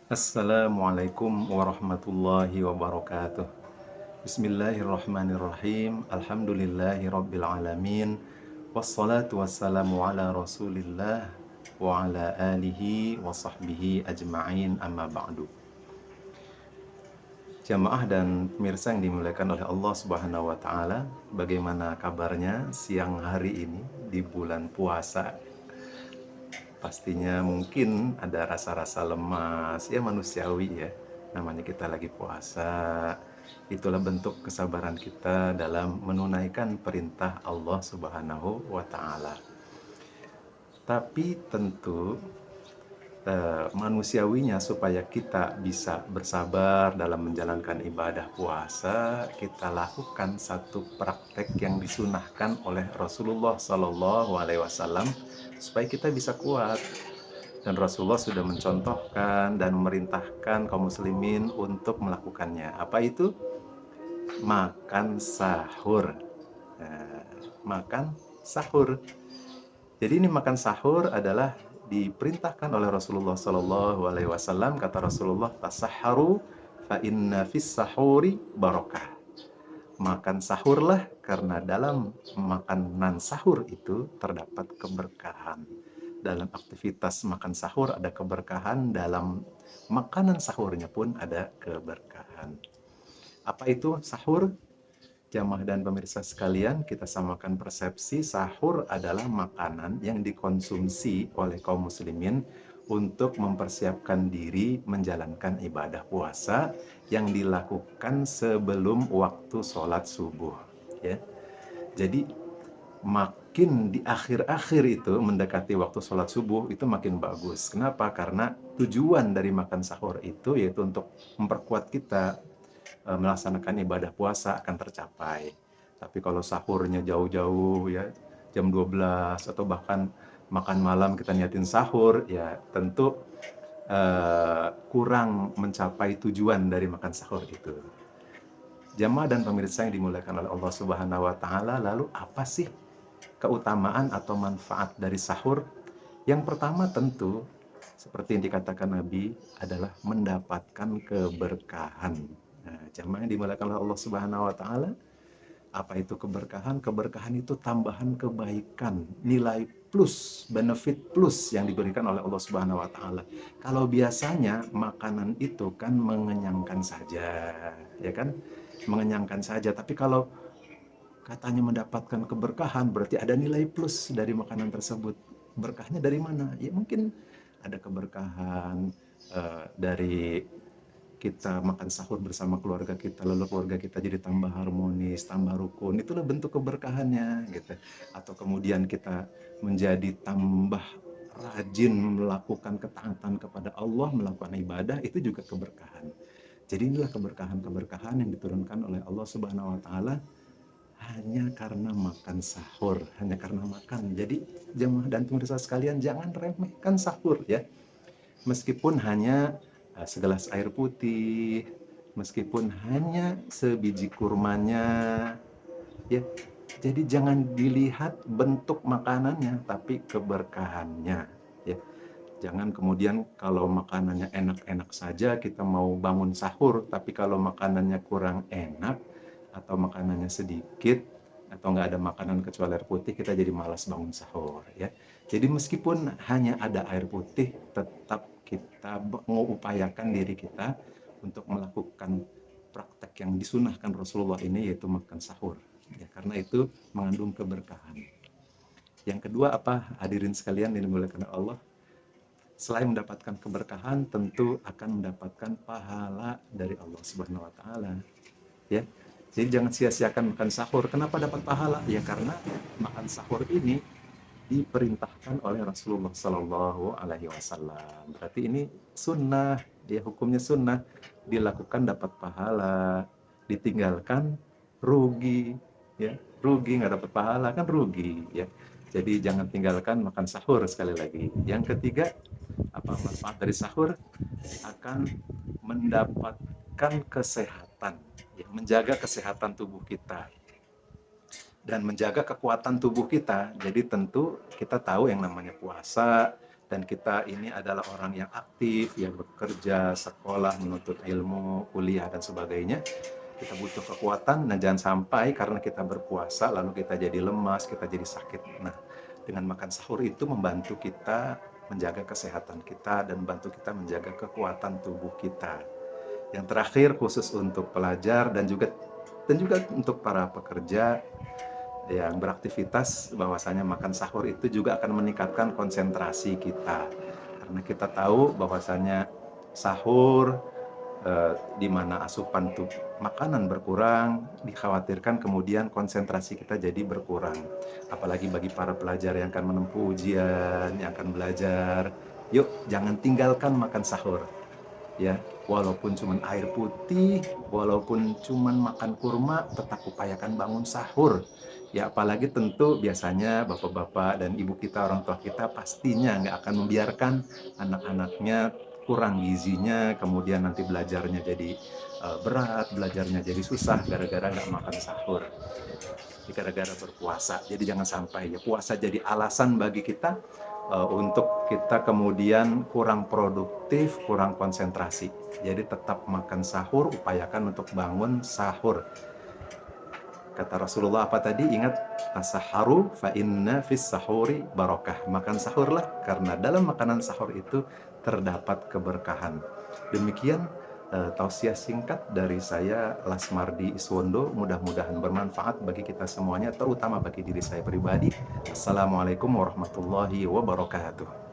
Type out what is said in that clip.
Assalamualaikum warahmatullahi wabarakatuh. Bismillahirrahmanirrahim. Alhamdulillahi rabbil alamin. Wassalatu wassalamu ala rasulillah wa ala alihi wa sahbihi ajma'in amma ba'du. Jamaah dan pemirsa yang dimuliakan oleh Allah Subhanahu wa taala, bagaimana kabarnya siang hari ini di bulan puasa? Pastinya mungkin ada rasa-rasa lemas, ya manusiawi ya. Namanya kita lagi puasa, itulah bentuk kesabaran kita dalam menunaikan perintah Allah Subhanahu wa taala. Tapi tentu manusiawinya supaya kita bisa bersabar dalam menjalankan ibadah puasa, kita lakukan satu praktek yang disunahkan oleh Rasulullah Sallallahu Alaihi Wasallam supaya kita bisa kuat. Dan Rasulullah sudah mencontohkan dan memerintahkan kaum muslimin untuk melakukannya. Apa itu? Makan sahur. Nah, makan sahur. Jadi ini makan sahur adalah diperintahkan oleh Rasulullah Sallallahu Alaihi Wasallam. Kata Rasulullah, tasahharu fa inna fis sahuri barakah. Makan sahurlah karena dalam makanan sahur itu terdapat keberkahan. Dalam aktivitas makan sahur ada keberkahan, dalam makanan sahurnya pun ada keberkahan. Apa itu sahur? Jamaah dan pemirsa sekalian, kita samakan persepsi. Sahur adalah makanan yang dikonsumsi oleh kaum muslimin untuk mempersiapkan diri menjalankan ibadah puasa yang dilakukan sebelum waktu sholat subuh. Ya. Jadi makin di akhir-akhir itu mendekati waktu sholat subuh itu makin bagus. Kenapa? Karena tujuan dari makan sahur itu yaitu untuk memperkuat kita melaksanakan ibadah puasa akan tercapai. Tapi kalau sahurnya jauh-jauh ya, jam 12 atau bahkan makan malam kita niatin sahur, ya tentu kurang mencapai tujuan dari makan sahur itu. Jamaah dan pemirsa yang dimuliakan oleh Allah Subhanahu wa taala, lalu apa sih keutamaan atau manfaat dari sahur? Yang pertama tentu seperti yang dikatakan Nabi adalah mendapatkan keberkahan. Nah, jamaah yang dimuliakan oleh Allah Subhanahu wa taala, apa itu keberkahan? Keberkahan itu tambahan kebaikan, nilai plus, benefit plus yang diberikan oleh Allah Subhanahu wa taala. Kalau biasanya makanan itu kan mengenyangkan saja, ya kan? Mengenyangkan saja, tapi kalau katanya mendapatkan keberkahan berarti ada nilai plus dari makanan tersebut. Berkahnya dari mana? Ya mungkin ada keberkahan dari kita makan sahur bersama keluarga kita, lalu keluarga kita jadi tambah harmonis, tambah rukun, itulah bentuk keberkahannya gitu. Atau kemudian kita menjadi tambah rajin melakukan ketaatan kepada Allah, melakukan ibadah, itu juga keberkahan. Jadi inilah keberkahan-keberkahan yang diturunkan oleh Allah Subhanahu wa taala hanya karena makan sahur, hanya karena makan. Jadi jemaah dan pemirsa sekalian, jangan remehkan sahur ya. Meskipun hanya segelas air putih, meskipun hanya sebiji kurmanya, ya. Jadi jangan dilihat bentuk makanannya, tapi keberkahannya, ya. Jangan kemudian kalau makanannya enak-enak saja kita mau bangun sahur, tapi kalau makanannya kurang enak atau makanannya sedikit atau nggak ada makanan kecuali air putih, kita jadi malas bangun sahur, ya. Jadi meskipun hanya ada air putih, tetap kita mengupayakan diri kita untuk melakukan praktek yang disunahkan Rasulullah ini, yaitu makan sahur. Ya, karena itu mengandung keberkahan. Yang kedua apa? Hadirin sekalian yang dimuliakan Allah, selain mendapatkan keberkahan, tentu akan mendapatkan pahala dari Allah Subhanahu wa taala. Ya. Jadi jangan sia-siakan makan sahur. Kenapa dapat pahala? Ya karena makan sahur ini diperintahkan oleh Rasulullah Sallallahu Alaihi Wasallam. Berarti ini sunnah, ya hukumnya sunnah. Dilakukan dapat pahala, ditinggalkan rugi, ya rugi nggak dapat pahala kan rugi, ya. Jadi jangan tinggalkan makan sahur sekali lagi. Yang ketiga, apa manfaat dari sahur? Akan mendapatkan kesehatan, ya, menjaga kesehatan tubuh kita dan menjaga kekuatan tubuh kita. Jadi tentu kita tahu yang namanya puasa, dan kita ini adalah orang yang aktif, yang bekerja, sekolah, menuntut ilmu, kuliah, dan sebagainya. Kita butuh kekuatan, dan jangan sampai karena kita berpuasa, lalu kita jadi lemas, kita jadi sakit. Nah, dengan makan sahur itu membantu kita menjaga kesehatan kita, dan membantu kita menjaga kekuatan tubuh kita. Yang terakhir, khusus untuk pelajar, dan juga untuk para pekerja yang beraktivitas, bahwasanya makan sahur itu juga akan meningkatkan konsentrasi kita, karena kita tahu bahwasanya sahur di mana asupan makanan berkurang, dikhawatirkan kemudian konsentrasi kita jadi berkurang. Apalagi bagi para pelajar yang akan menempuh ujian, yang akan belajar, yuk jangan tinggalkan makan sahur. Ya, walaupun cuma air putih, walaupun cuma makan kurma, tetap upayakan bangun sahur. Ya, apalagi tentu biasanya bapak-bapak dan ibu kita, orang tua kita pastinya nggak akan membiarkan anak-anaknya kurang gizinya, kemudian nanti belajarnya jadi berat, belajarnya jadi susah gara-gara nggak makan sahur, gara-gara berpuasa. Jadi jangan sampai ya puasa jadi alasan bagi kita untuk kita kemudian kurang produktif, kurang konsentrasi. Jadi tetap makan sahur, upayakan untuk bangun sahur. Kata Rasulullah apa tadi? Ingat, tasaharu fa inna fis sahuri barokah. Makan sahurlah, karena dalam makanan sahur itu terdapat keberkahan. Demikian tausiah singkat dari saya, Lasmardi Iswondo. Mudah-mudahan bermanfaat bagi kita semuanya, terutama bagi diri saya pribadi. Assalamualaikum warahmatullahi wabarakatuh.